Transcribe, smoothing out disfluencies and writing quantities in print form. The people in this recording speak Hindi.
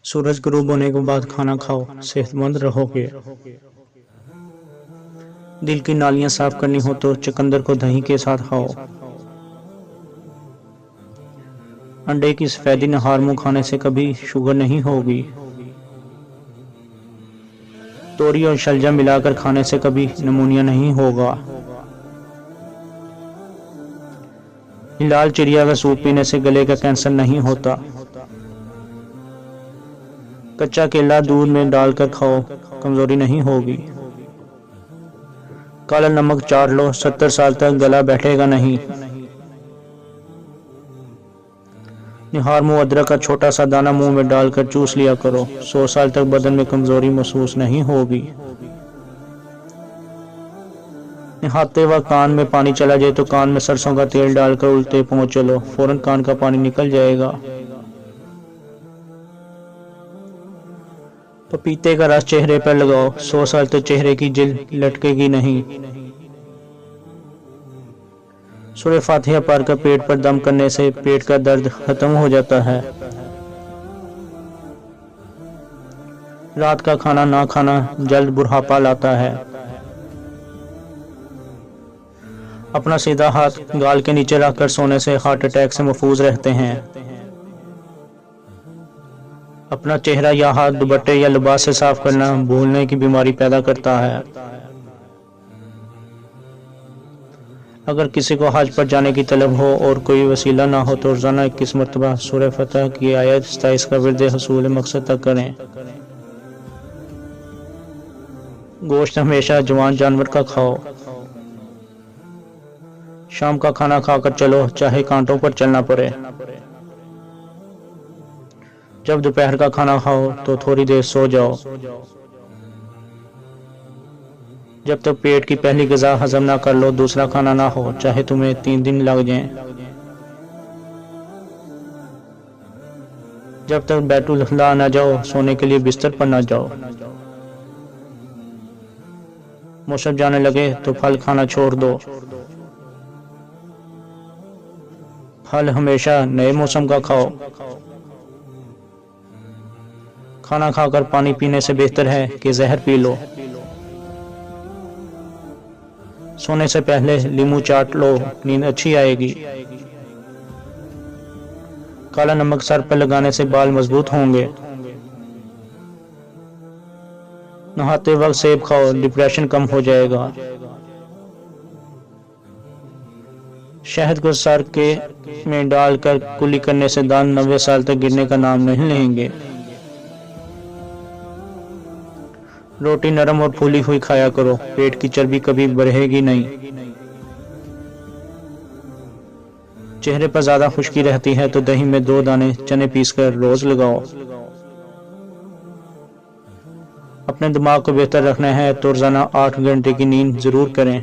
सूरज गुरूब होने के बाद खाना खाओ, सेहतमंद रहोगे। दिल की नालियां साफ करनी हो तो चुकंदर को दही के साथ खाओ। अंडे की सफेदी नहार मुंह खाने से कभी शुगर नहीं होगी। तोरी और शलजम मिलाकर खाने से कभी निमोनिया नहीं होगा। हिलाल चिड़िया का सूप पीने से गले का कैंसर नहीं होता। कच्चा केला दूध में डालकर खाओ, कमजोरी नहीं होगी। काला नमक चाट लो, 70 साल तक गला बैठेगा नहीं। निहार मुंह अदरक का छोटा सा दाना मुंह में डालकर चूस लिया करो, 100 साल तक बदन में कमजोरी महसूस नहीं होगी। नहाते वक्त कान में पानी चला जाए तो कान में सरसों का तेल डालकर उल्टे पांव चलो, फौरन कान का पानी निकल जाएगा। पपीते का रस चेहरे पर लगाओ, 100 साल तक चेहरे की जिल्द लटकेगी नहीं। सूरह फातिहा पढ़कर पेट पर दम करने से पेट का दर्द खत्म हो जाता है। रात का खाना ना खाना जल्द बुढ़ापा लाता है। अपना सीधा हाथ गाल के नीचे रखकर सोने से हार्ट अटैक से महफूज रहते हैं। अपना चेहरा या हाथ दुपट्टे या लिबास से साफ करना भूलने की बीमारी पैदा करता है। अगर किसी को हज पर जाने की तलब हो और कोई वसीला ना हो तो रोजाना 21 मरतबा सूरह फतह की आयत 27 का विर्द हसूल मकसद तक करें। गोश्त हमेशा जवान जानवर का खाओ। शाम का खाना खाकर चलो, चाहे कांटों पर चलना पड़े। जब दोपहर का खाना खाओ तो थोड़ी देर सो जाओ। जब तक पेट की पहली ग़िज़ा हजम ना कर लो दूसरा खाना ना हो, चाहे तुम्हें 3 दिन लग जाएं। जब तक बैतुल खला ना जाओ सोने के लिए बिस्तर पर ना जाओ। मौसम जाने लगे तो फल खाना छोड़ दो। फल हमेशा नए मौसम का खाओ। खाना खाकर पानी पीने से बेहतर है कि जहर पी लो। सोने से पहले नींबू चाट लो, नींद अच्छी आएगी। काला नमक सर पर लगाने से बाल मजबूत होंगे। नहाते वक्त सेब खाओ, डिप्रेशन कम हो जाएगा। शहद को सर के में डालकर कुली करने से दांत 90 साल तक गिरने का नाम नहीं लेंगे। रोटी नरम और फूली हुई खाया करो, पेट की चर्बी कभी बढ़ेगी नहीं। चेहरे पर ज्यादा खुश्की रहती है तो दही में 2 दाने चने पीसकर रोज लगाओ। अपने दिमाग को बेहतर रखना है तो रोजाना 8 घंटे की नींद जरूर करें।